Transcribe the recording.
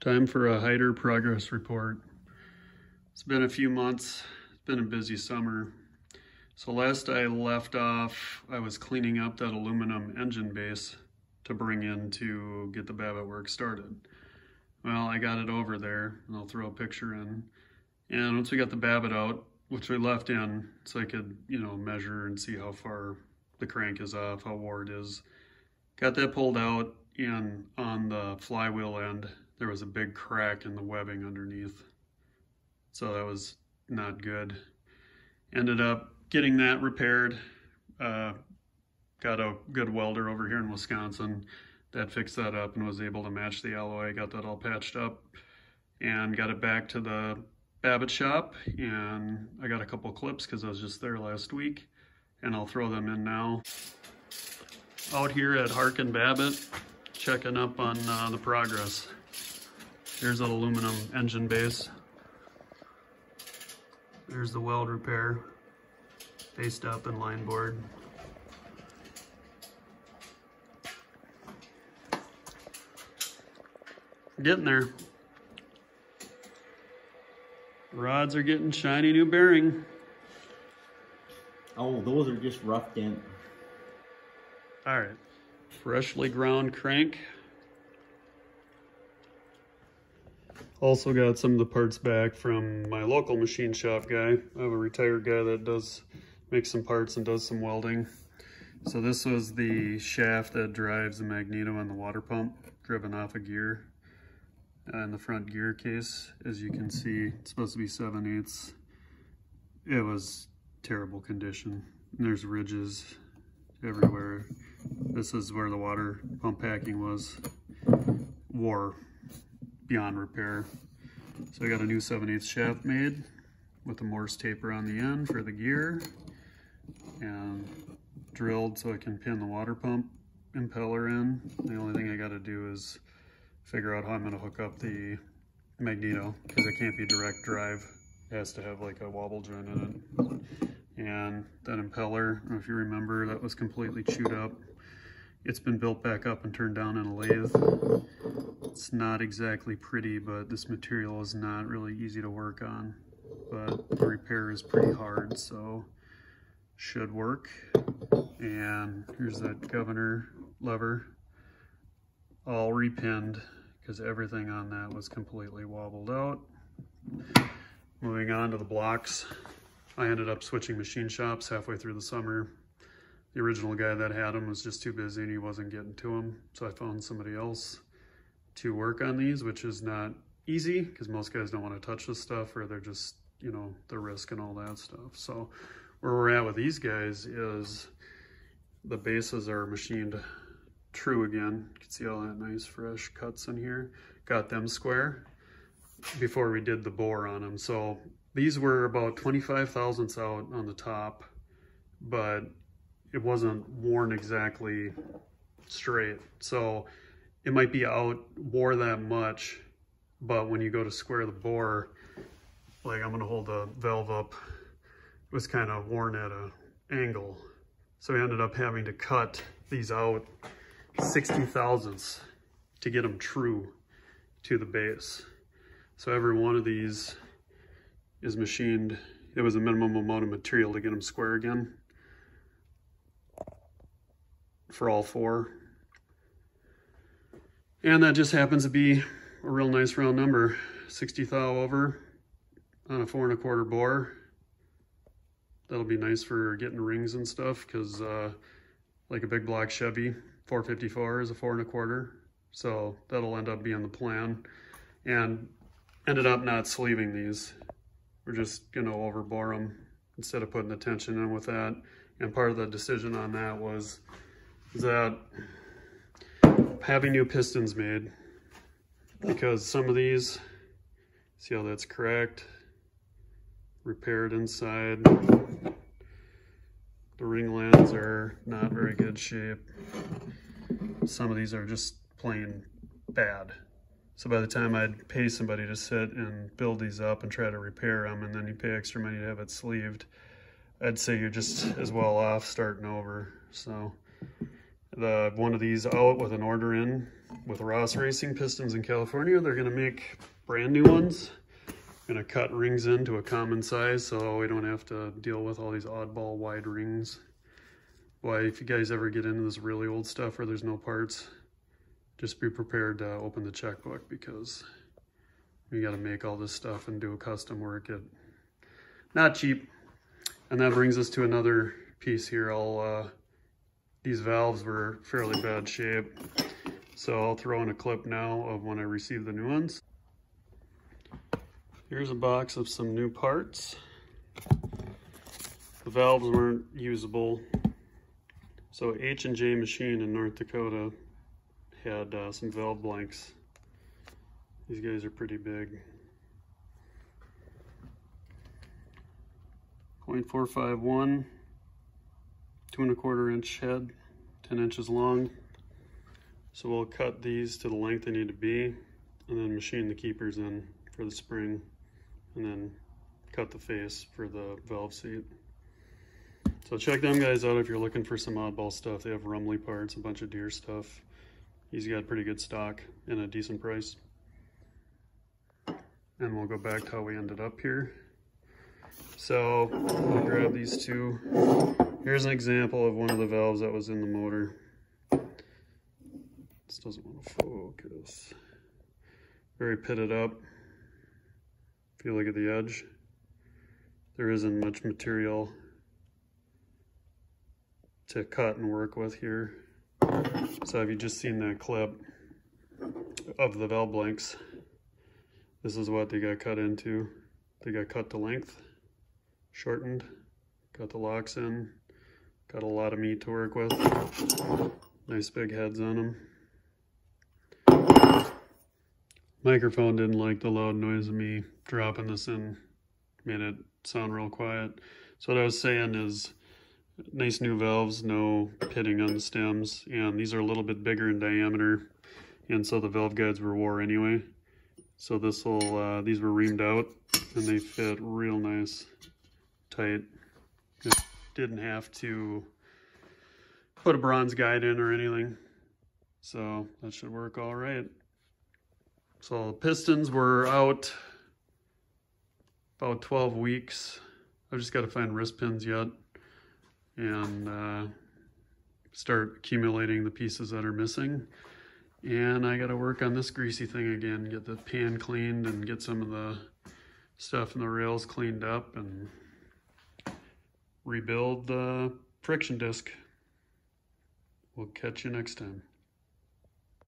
Time for a Heider progress report. It's been a few months. It's been a busy summer. So last I left off, I was cleaning up that aluminum engine base to bring in to get the Babbitt work started. Well, I got it over there, and I'll throw a picture in. And once we got the Babbitt out, which we left in so I could, measure and see how far the crank is off, how wore it is. Got that pulled out, and on the flywheel end, there was a big crack in the webbing underneath. So that was not good. Ended up getting that repaired. Got a good welder over here in Wisconsin that fixed that up and was able to match the alloy. Got that all patched up and got it back to the Babbitt shop. And I got a couple clips because I was just there last week, and I'll throw them in now. Out here at Harkin Babbitt, checking up on the progress. Here's an aluminum engine base. There's the weld repair, faced up and line board. Getting there. Rods are getting shiny new bearing. Oh, those are just rough dent. All right, freshly ground crank. Also got some of the parts back from my local machine shop guy. I have a retired guy that does make some parts and does some welding. So this was the shaft that drives the magneto on the water pump, driven off a gear. In the front gear case, as you can see, it's supposed to be 7/8. It was terrible condition. And there's ridges everywhere. This is where the water pump packing was. Wore beyond repair. So I got a new 7/8 shaft made with a Morse taper on the end for the gear, and drilled so I can pin the water pump impeller in. The only thing I got to do is figure out how I'm going to hook up the magneto, because it can't be direct drive. It has to have like a wobble joint in it. And that impeller, I don't know if you remember, that was completely chewed up. It's been built back up and turned down in a lathe. It's not exactly pretty, but this material is not really easy to work on. But the repair is pretty hard, so should work. And here's that governor lever, all repinned because everything on that was completely wobbled out. Moving on to the blocks. I ended up switching machine shops halfway through the summer. The original guy that had them was just too busy and he wasn't getting to them. So I found somebody else to work on these, which is not easy because most guys don't want to touch this stuff, or they're just, the risk and all that stuff. So where we're at with these guys is the bases are machined true again. You can see all that nice fresh cuts in here. Got them square before we did the bore on them. So these were about 25 thousandths out on the top, but it wasn't worn exactly straight. So it might be out, wore that much, but when you go to square the bore, like I'm gonna hold the valve up, it was kind of worn at an angle. So we ended up having to cut these out 60 thousandths to get them true to the base. So every one of these is machined. It was a minimum amount of material to get them square again for all four. And that just happens to be a real nice round number. 60 thou over on a 4 1/4 bore. That'll be nice for getting rings and stuff, because like a big block Chevy 454 is a 4 1/4. So that'll end up being the plan. And ended up not sleeving these. We're just gonna overbore them instead of putting the tension in with that. And part of the decision on that was that having new pistons made, because some of these, see how that's cracked, repaired inside. The ring lands are not very good shape. Some of these are just plain bad. So by the time I'd pay somebody to sit and build these up and try to repair them, and then you pay extra money to have it sleeved, I'd say you're just as well off starting over. So one of these out with an order in with Ross Racing Pistons in California. They're gonna make brand new ones. Gonna cut rings into a common size so we don't have to deal with all these oddball wide rings. Why, if you guys ever get into this really old stuff where there's no parts, just be prepared to open the checkbook, because you got to make all this stuff and do a custom work. Not cheap. And that brings us to another piece here. These valves were fairly bad shape, so I'll throw in a clip now of when I received the new ones. Here's a box of some new parts. The valves weren't usable, so H&J Machine in North Dakota had some valve blanks. These guys are pretty big. 0.451, 2 1/4 inch head, 10 inches long. So we'll cut these to the length they need to be, and then machine the keepers in for the spring, and then cut the face for the valve seat. So check them guys out if you're looking for some oddball stuff. They have Rumley parts, a bunch of Deere stuff. He's got pretty good stock and a decent price. And we'll go back to how we ended up here. So I'll grab these two. Here's an example of one of the valves that was in the motor. This doesn't want to focus. Very pitted up. If you look at the edge, there isn't much material to cut and work with here. So have you just seen that clip of the valve blanks? This is what they got cut into. They got cut to length, shortened, got the locks in, got a lot of meat to work with. Nice big heads on them. Microphone didn't like the loud noise of me dropping this in, made it sound real quiet. So what I was saying is, nice new valves, no pitting on the stems, and these are a little bit bigger in diameter, and so the valve guides were wore anyway. So these were reamed out, and they fit real nice, tight. Just didn't have to put a bronze guide in or anything, so that should work all right. So the pistons were out about 12 weeks. I've just got to find wrist pins yet and start accumulating the pieces that are missing. And I got to work on this greasy thing again, get the pan cleaned and get some of the stuff in the rails cleaned up and rebuild the friction disc. We'll catch you next time.